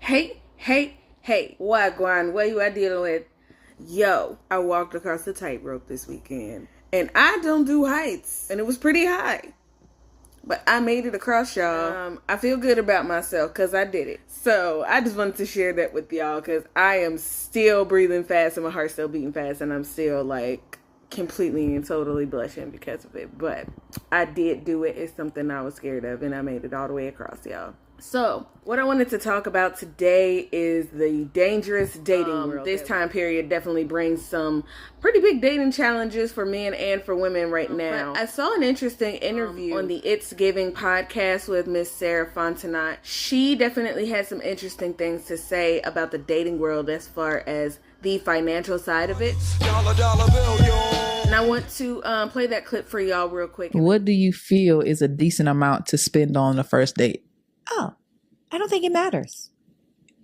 Hey, Wagwan, what you are dealing with? Yo, I walked across the tightrope this weekend, and I don't do heights, and it was pretty high. But I made it across, y'all. I feel good about myself because I did it. So I just wanted to share that with y'all because I am still breathing fast and my heart's still beating fast, and I'm still like completely and totally blushing because of it. But I did do it. It's something I was scared of, and I made it all the way across, y'all. So, what I wanted to talk about today is the dangerous dating world. This time period definitely brings some pretty big dating challenges for men and for women right now. I saw an interesting interview on the It's Giving podcast with Miss Sarah Fontenot. She definitely had some interesting things to say about the dating world as far as the financial side of it. And I want to play that clip for y'all real quick. What do you feel is a decent amount to spend on the first date? Oh, I don't think it matters.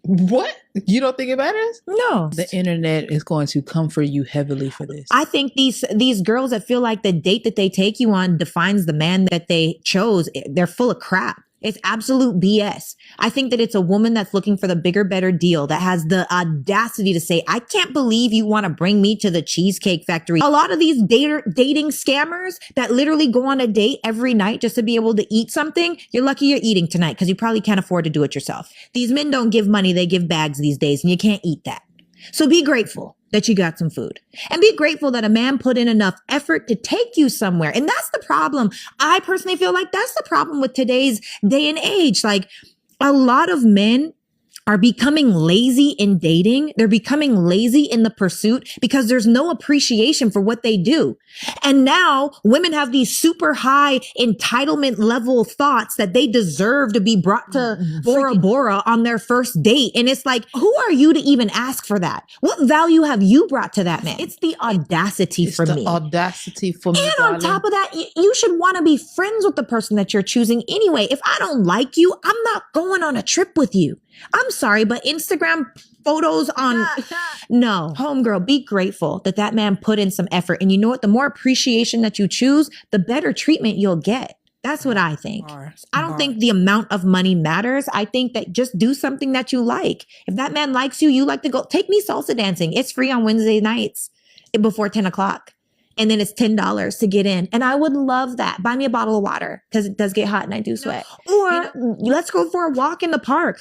What? You don't think it matters? No. The internet is going to come for you heavily for this. I think these girls that feel like the date that they take you on defines the man that they chose, they're full of crap. It's absolute BS. I think that it's a woman that's looking for the bigger, better deal that has the audacity to say, I can't believe you want to bring me to the Cheesecake Factory. A lot of these dating scammers that literally go on a date every night just to be able to eat something, you're lucky you're eating tonight because you probably can't afford to do it yourself. These men don't give money, they give bags these days, and you can't eat that. So be grateful that you got some food, and be grateful that a man put in enough effort to take you somewhere. And that's the problem. I personally feel like that's the problem with today's day and age. Like, a lot of men are becoming lazy in dating. They're becoming lazy in the pursuit because there's no appreciation for what they do. And now women have these super high entitlement level thoughts that they deserve to be brought to Bora Bora on their first date. And it's like, who are you to even ask for that? What value have you brought to that man? It's the audacity for me. Audacity for me. And on top of that, you should want to be friends with the person that you're choosing anyway. If I don't like you, I'm not going on a trip with you. I'm sorry, but Instagram photos on, no, homegirl, be grateful that that man put in some effort. And you know what? The more appreciation that you choose, the better treatment you'll get. That's what I think. I don't think the amount of money matters. I think that just do something that you like. If that man likes you, you like to go, take me salsa dancing. It's free on Wednesday nights before 10 o'clock. And then it's $10 to get in. And I would love that. Buy me a bottle of water because it does get hot and I do sweat. Or let's go for a walk in the park.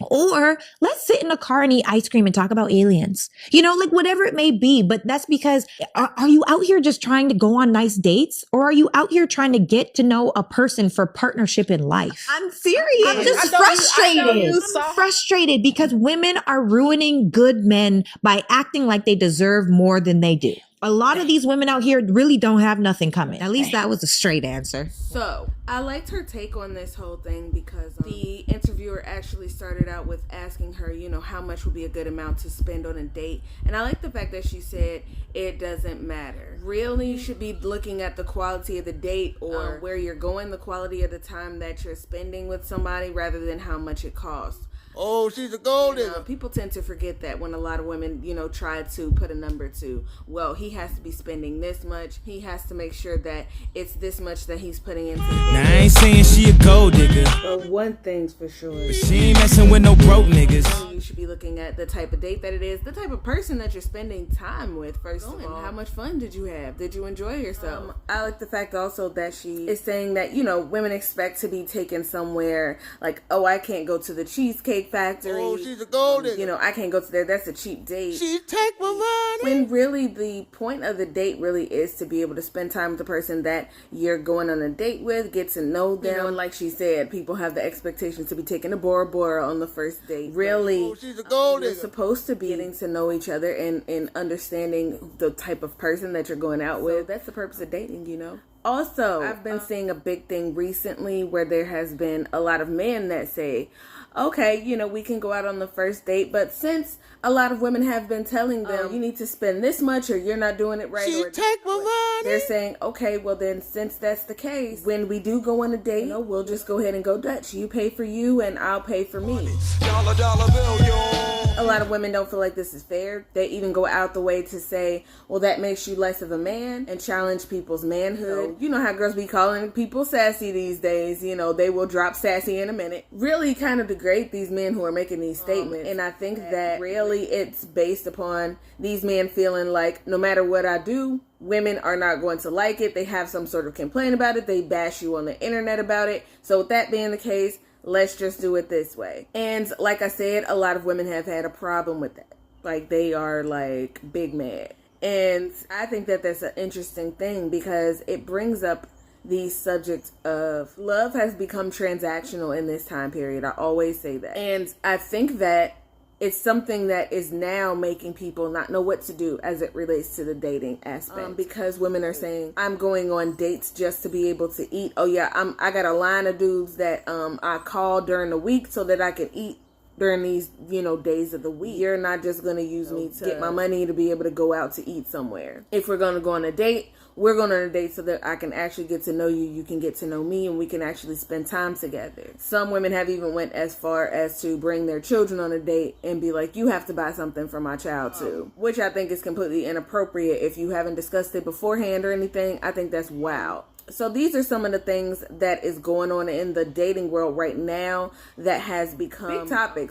Or let's sit in a car and eat ice cream and talk about aliens. You know, like whatever it may be. But that's because, are you out here just trying to go on nice dates? Or are you out here trying to get to know a person for partnership in life? I'm serious. I'm just frustrated because women are ruining good men by acting like they deserve more than they do. A lot of these women out here really don't have nothing coming. At least that was a straight answer. So, I liked her take on this whole thing because the interviewer actually started out with asking her, you know, how much would be a good amount to spend on a date. And I like the fact that she said it doesn't matter. Really, you should be looking at the quality of the date or where you're going, the quality of the time that you're spending with somebody rather than how much it costs. Oh, she's a gold digger. People tend to forget that when a lot of women, you know, try to put a number to, well, he has to be spending this much. He has to make sure that it's this much that he's putting into the Now, I ain't saying she a gold digger, but one thing's for sure. but she ain't messing with no broke niggas. You should be looking at the type of date that it is, the type of person that you're spending time with, first of all. How much fun did you have? Did you enjoy yourself? I like the fact also that she is saying that, you know, women expect to be taken somewhere like, oh, I can't go to the Cheesecake Factory. Oh, she's a gold digger. You know, I can't go to there. That's a cheap date. She take my money. When really the point of the date really is to be able to spend time with the person that you're going on a date with, get to know them. You know, and like she said, people have the expectations to be taken to Bora Bora on the first date. Really, she's a gold digger. you're supposed to be getting to know each other and understanding the type of person that you're going out with. That's the purpose of dating, you know. Also, I've been seeing a big thing recently where there has been a lot of men that say, okay, you know, we can go out on the first date, but since a lot of women have been telling them, you need to spend this much or you're not doing it right, She or take my money. they're saying, okay, well then, since that's the case, when we do go on a date, you know, we'll just go ahead and go Dutch. You pay for you and I'll pay for me. Dollar bill, yo. A lot of women don't feel like this is fair. They even go out the way to say, well, that makes you less of a man, and challenge people's manhood. You know how girls be calling people sassy these days. You know, they will drop sassy in a minute. Really kind of degrade these men who are making these statements. And I think that really it's based upon these men feeling like no matter what I do, women are not going to like it. They have some sort of complaint about it. They bash you on the internet about it. So with that being the case, let's just do it this way. And like I said, a lot of women have had a problem with that. Like, they are like big mad. And I think that that's an interesting thing because it brings up the subject of love has become transactional in this time period. I always say that. And I think that it's something that is now making people not know what to do as it relates to the dating aspect. Because women are saying, I'm going on dates just to be able to eat. Oh yeah, I got a line of dudes that I call during the week so that I can eat during these, you know, days of the week. You're not just going to use me to get my money to be able to go out to eat somewhere. If we're going to go on a date, we're going on a date so that I can actually get to know you, you can get to know me, and we can actually spend time together. Some women have even went as far as to bring their children on a date and be like, you have to buy something for my child too. Which I think is completely inappropriate. If you haven't discussed it beforehand or anything, I think that's wild. So these are some of the things that is going on in the dating world right now that has become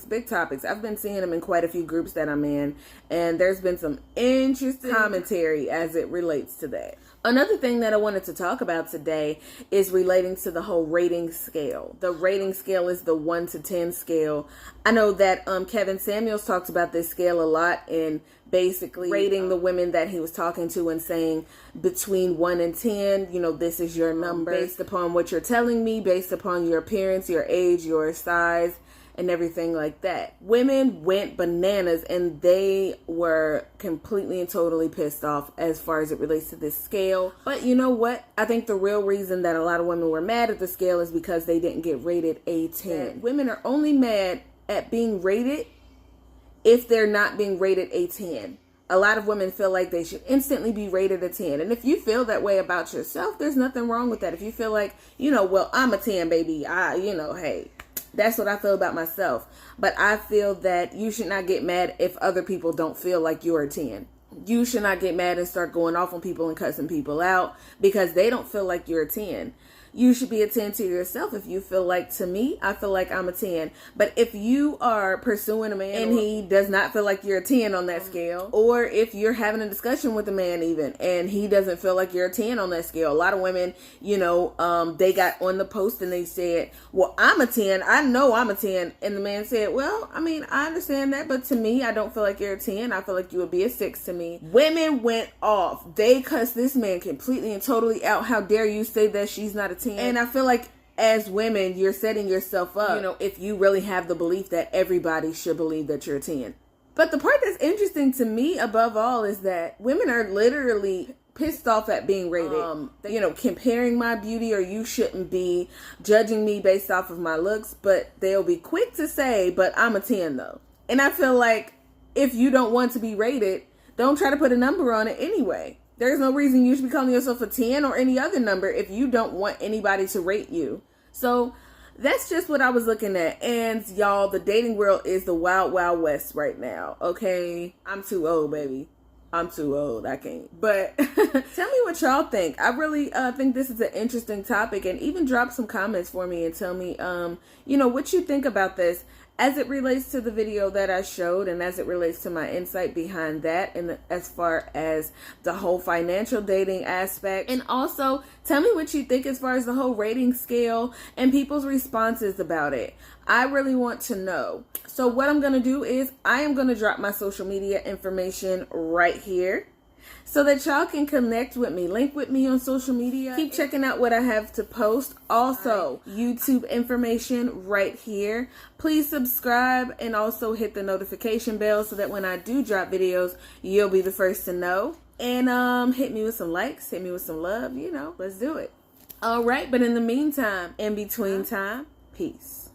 big topics. I've been seeing them in quite a few groups that I'm in, and there's been some interesting commentary as it relates to that. Another thing that I wanted to talk about today is relating to the whole rating scale. The rating scale is the 1 to 10 scale. I know that Kevin Samuels talks about this scale a lot, in basically rating the women that he was talking to and saying between 1 and 10, you know, this is your number based upon what you're telling me, based upon your appearance, your age, your size, and everything like that. Women went bananas and they were completely and totally pissed off as far as it relates to this scale. But you know what? I think the real reason that a lot of women were mad at the scale is because they didn't get rated a 10. Women are only mad at being rated if they're not being rated a 10. A lot of women feel like they should instantly be rated a 10. And if you feel that way about yourself, there's nothing wrong with that. If you feel like, you know, well, I'm a 10, baby. Hey, that's what I feel about myself. But I feel that you should not get mad if other people don't feel like you're a 10. You should not get mad and start going off on people and cussing people out because they don't feel like you're a 10. You should be a 10 to yourself if you feel like, to me, I feel like I'm a 10. But if you are pursuing a man and he does not feel like you're a 10 on that scale, or if you're having a discussion with a man even and he doesn't feel like you're a 10 on that scale, a lot of women, you know, they got on the post and they said, well, I'm a 10. I know I'm a 10. And the man said, well, I mean, I understand that, but to me, I don't feel like you're a 10. I feel like you would be a 6 to me. Women went off. They cussed this man completely and totally out. How dare you say that she's not a 10? And I feel like as women, you're setting yourself up, you know, if you really have the belief that everybody should believe that you're a 10. But the part that's interesting to me above all is that women are literally pissed off at being rated, you know, comparing my beauty, or you shouldn't be judging me based off of my looks, but they'll be quick to say, but I'm a 10 though. And I feel like if you don't want to be rated, don't try to put a number on it anyway. There's no reason you should be calling yourself a 10 or any other number if you don't want anybody to rate you. So that's just what I was looking at. And y'all, the dating world is the wild, wild west right now. Okay. I'm too old, baby. I'm too old. I can't. But tell me what y'all think. I really think this is an interesting topic, and even drop some comments for me and tell me, you know, what you think about this as it relates to the video that I showed, and as it relates to my insight behind that, and as far as the whole financial dating aspect. And also tell me what you think as far as the whole rating scale and people's responses about it. I really want to know. So what I'm going to do is I am going to drop my social media information right here, so that y'all can connect with me, link with me on social media. Keep checking out what I have to post. Also, YouTube information right here. Please subscribe and also hit the notification bell so that when I do drop videos, you'll be the first to know. And hit me with some likes, hit me with some love, you know, let's do it. All right, but in the meantime, in between time, peace.